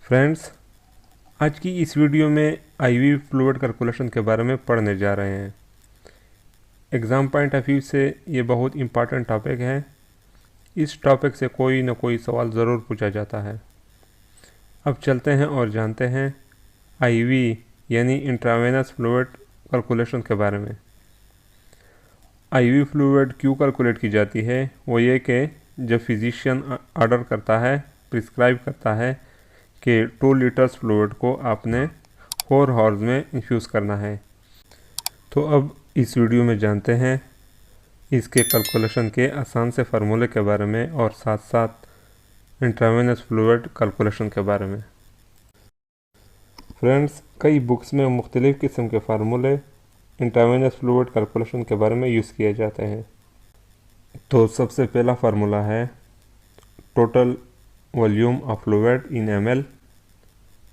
Friends, आज की इस वीडियो में आईवी फ्लूइड कैलकुलेशन के बारे में पढ़ने जा रहे हैं। एग्ज़ाम पॉइंट ऑफ व्यू से ये बहुत इम्पॉर्टेंट टॉपिक है। इस टॉपिक से कोई ना कोई सवाल ज़रूर पूछा जाता है। अब चलते हैं और जानते हैं आईवी यानी इंट्रावेनस फ्लूइड कैलकुलेशन के बारे में। आईवी फ्लूइड क्यों कैलकुलेट की जाती है, वो ये कि जब फिजिशियन ऑर्डर करता है, प्रिस्क्राइब करता है कि 2 लीटर्स फ्लूइड को आपने 4 हॉर्स में इन्फ्यूज़ करना है। तो अब इस वीडियो में जानते हैं इसके कैलकुलेशन के आसान से फार्मूले के बारे में और साथ साथ इंट्रावेनस फ्लूइड कैलकुलेशन के बारे में। फ्रेंड्स, कई बुक्स में मुख्तलिफ़ किस्म के फार्मूले इंट्रावेनस फ्लूइड कैलकुलेशन के बारे में यूज़ किए जाते हैं। तो सबसे पहला फार्मूला है total volume of fluid in ml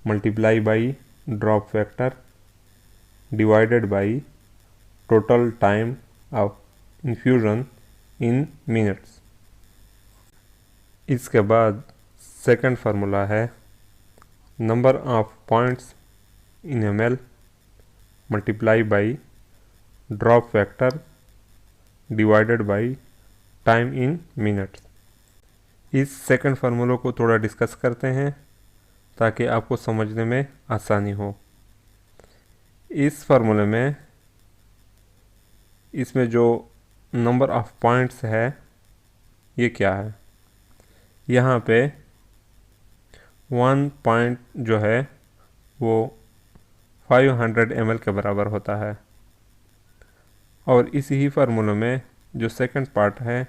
multiply by drop factor divided by total time of infusion in minutes. इसके बाद सेकंड फार्मूला है number of points in ml multiply by drop factor divided by time in minutes. इस second फार्मूलों को थोड़ा discuss करते हैं ताकि आपको समझने में आसानी हो। इस फार्मूले में इसमें जो नंबर ऑफ पॉइंट्स है ये क्या है, यहाँ पे 1 पॉइंट जो है वो 500 ml के बराबर होता है। और इसी ही फार्मूले में जो सेकंड पार्ट है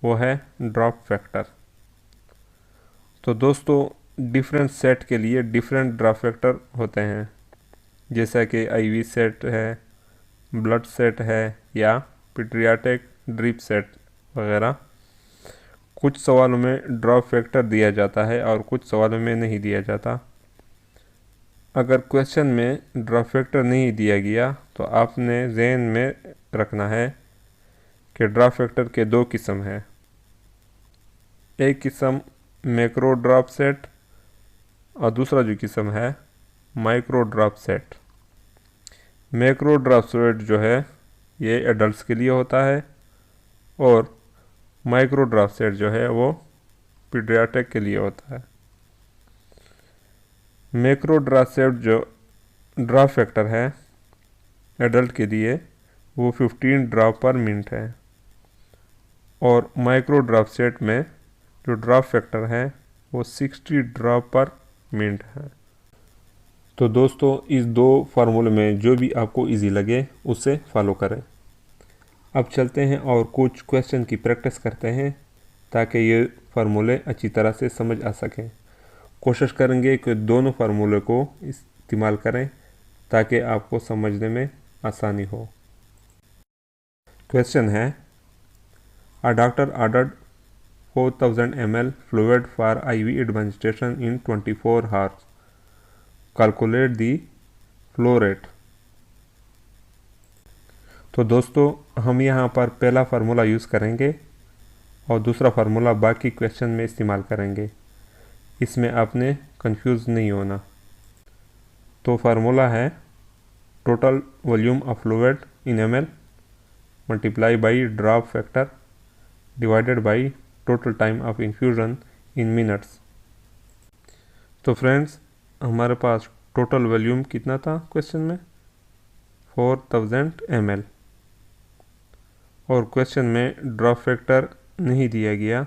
वो है ड्रॉप फैक्टर। तो दोस्तों, डिफरेंट सेट के लिए डिफरेंट ड्रॉप फैक्टर होते हैं, जैसा कि आईवी सेट है, ब्लड सेट है या पीडियाट्रिक ड्रिप सेट वगैरह। कुछ सवालों में ड्रॉप फैक्टर दिया जाता है और कुछ सवालों में नहीं दिया जाता। अगर क्वेश्चन में ड्रॉप फैक्टर नहीं दिया गया तो आपने ज़हन में रखना है कि ड्रॉप फैक्टर के 2 किस्म हैं। एक किस्म मैक्रो ड्रॉप सेट और दूसरा जो किस्म है micro drop set. Macro drop set जो है ये एडल्ट्स के लिए होता है और माइक्रो ड्रॉप सेट जो है वो पीडियाट्रिक के लिए होता है। मैक्रो ड्रॉप सेट जो ड्रॉप फैक्टर है एडल्ट के लिए वो 15 ड्रॉप पर मिनट है और माइक्रो ड्रॉप सेट में जो ड्रॉप फैक्टर है वो 60 ड्रॉप पर मिनट है। तो दोस्तों, इस 2 फार्मूले में जो भी आपको इजी लगे उसे फॉलो करें। अब चलते हैं और कुछ क्वेश्चन की प्रैक्टिस करते हैं ताकि ये फार्मूले अच्छी तरह से समझ आ सकें। कोशिश करेंगे कि दोनों फार्मूले को इस्तेमाल करें ताकि आपको समझने में आसानी हो। क्वेश्चन है a doctor ordered 4000 ml fluid for IV administration in 24 hours. Calculate the flow rate. तो दोस्तों, हम यहाँ पर पहला फार्मूला यूज़ करेंगे और दूसरा फार्मूला बाकी क्वेश्चन में इस्तेमाल करेंगे। इसमें आपने कंफ्यूज नहीं होना। तो फार्मूला है total volume of fluid in ml multiply by drop factor divided by total time of infusion in minutes. तो फ्रेंड्स, हमारे पास टोटल वॉल्यूम कितना था क्वेश्चन में 4000 ml और क्वेश्चन में ड्रॉप फैक्टर नहीं दिया गया।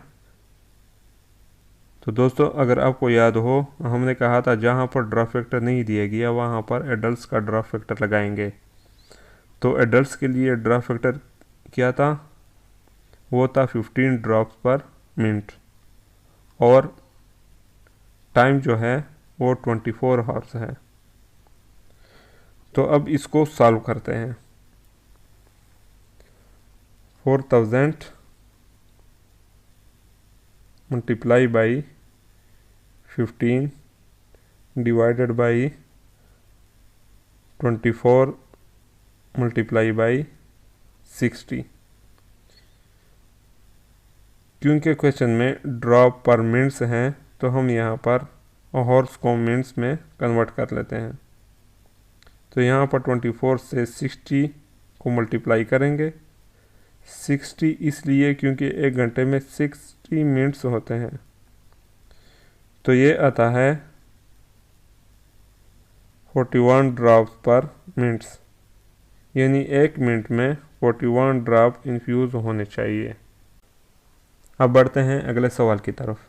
तो दोस्तों, अगर आपको याद हो, हमने कहा था जहाँ पर ड्रॉप फैक्टर नहीं दिया गया वहाँ पर एडल्ट्स का ड्रॉप फैक्टर लगाएंगे। तो एडल्ट्स के लिए ड्रॉप फैक्टर क्या था, वो था 15 ड्रॉप्स पर मिनट और टाइम जो है वो 24 हॉर्स है। तो अब इसको सॉल्व करते हैं। 4000 multiply by 15 divided by 24 multiply by 60। क्योंकि क्वेश्चन में ड्रॉप पर मिनट्स हैं तो हम यहाँ पर और हॉर्स को मिनट्स में कन्वर्ट कर लेते हैं। तो यहाँ पर 24 से 60 को मल्टीप्लाई करेंगे। 60 इसलिए क्योंकि 1 घंटे में 60 मिनट्स होते हैं। तो ये आता है 41 ड्रॉप्स पर मिनट्स, यानी 1 मिनट में 41 ड्रॉप इन्फ्यूज़ होने चाहिए। अब बढ़ते हैं अगले सवाल की तरफ।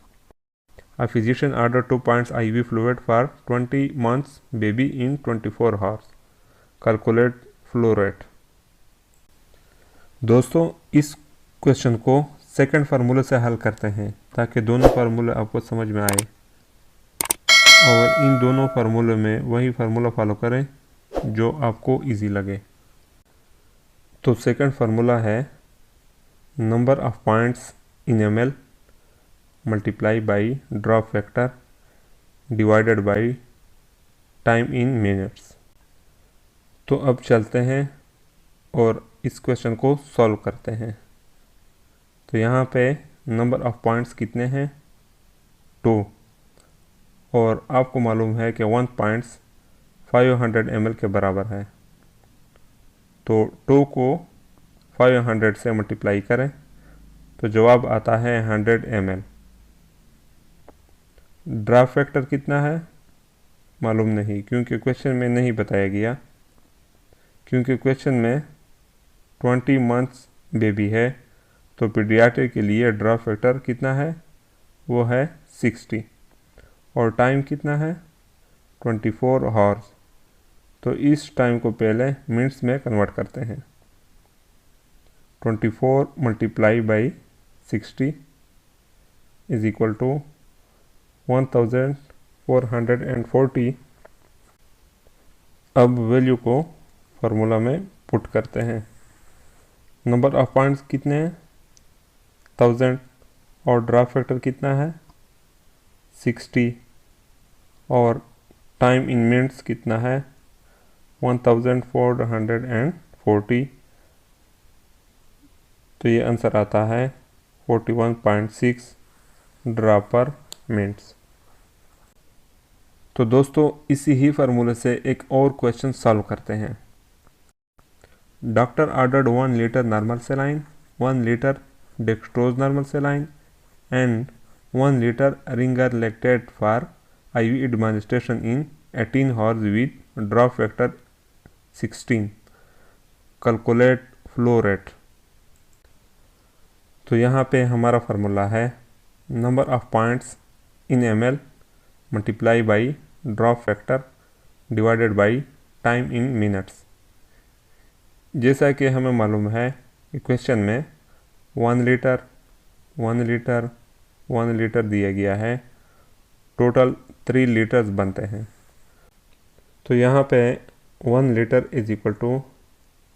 A physician ordered 2 pints IV fluid for 20 months baby in 24 hours. Calculate flow rate. दोस्तों इस क्वेश्चन को सेकंड फार्मूले से हल करते हैं ताकि दोनों फार्मूले आपको समझ में आए, और इन दोनों फार्मूले में वही फार्मूला फॉलो करें जो आपको इजी लगे। तो सेकंड फार्मूला है number of points in ml multiply by drop factor divided by time in minutes. तो अब चलते हैं और इस क्वेश्चन को सॉल्व करते हैं। तो यहाँ पे नंबर ऑफ पॉइंट्स कितने हैं? 2, और आपको मालूम है कि 1 पॉइंट्स 500 ml के बराबर है। तो 2 को 500 से मल्टीप्लाई करें तो जवाब आता है 100 ml। ड्रॉप फैक्टर कितना है मालूम नहीं, क्योंकि क्वेश्चन में नहीं बताया गया, क्योंकि क्वेश्चन में 20 मंथ्स बेबी है। तो पीडियाट्रिक के लिए ड्रॉप फैक्टर कितना है? वो है 60, और टाइम कितना है? 24 हॉर्स। तो इस टाइम को पहले मिनट्स में कन्वर्ट करते हैं। 24 multiply by 60 is equal to 1440। अब वैल्यू को फार्मूला में पुट करते हैं। नंबर ऑफ पॉइंट्स कितने हैं? 1000, और ड्रॉप फैक्टर कितना है? 60, और टाइम इन मिनट्स कितना है? 1440। तो ये आंसर आता है 41.6 ड्रॉप पर मिनट्स। तो दोस्तों इसी ही फार्मूले से एक और क्वेश्चन सॉल्व करते हैं। Doctor ordered 1 litre normal saline, 1 litre dextrose normal saline and 1 litre ringer lactate for IV administration in 18 hours with drop factor 16। Calculate flow rate. तो यहाँ पे हमारा फार्मूला है number of points in ml multiply by drop factor divided by time in minutes. जैसा कि हमें मालूम है कि क्वेश्चन में 1 लीटर 1 लीटर 1 लीटर दिया गया है, टोटल 3 लीटर्स बनते हैं। तो यहाँ पे 1 litre is equal to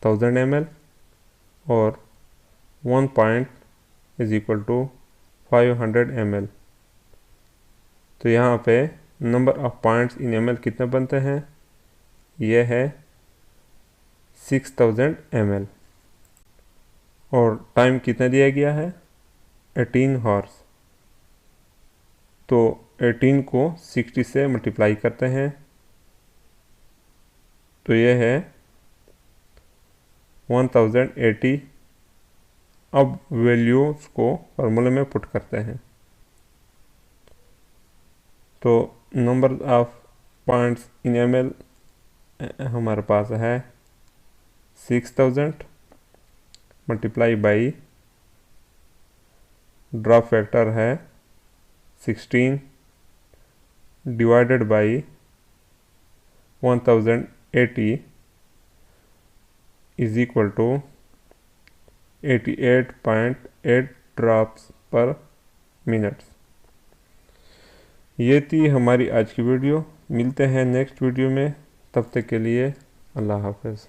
1000 ml और 1 point is equal to 500 ml। तो यहाँ पे number of points in ml कितने बनते हैं? ये है 6000 ml, और टाइम कितना दिया गया है? 18 हॉर्स। तो 18 को 60 से मल्टीप्लाई करते हैं तो ये है 1080। अब वैल्यूज को फार्मूले में पुट करते हैं। तो number of points in ml हमारे पास है 6000 मल्टीप्लाई बाई ड्रॉप फैक्टर है 16 divided by 1080 is equal to 88.8 drops per minutes. ये थी हमारी आज की वीडियो। मिलते हैं नेक्स्ट वीडियो में, तब तक के लिए अल्लाह हाफ़िज़।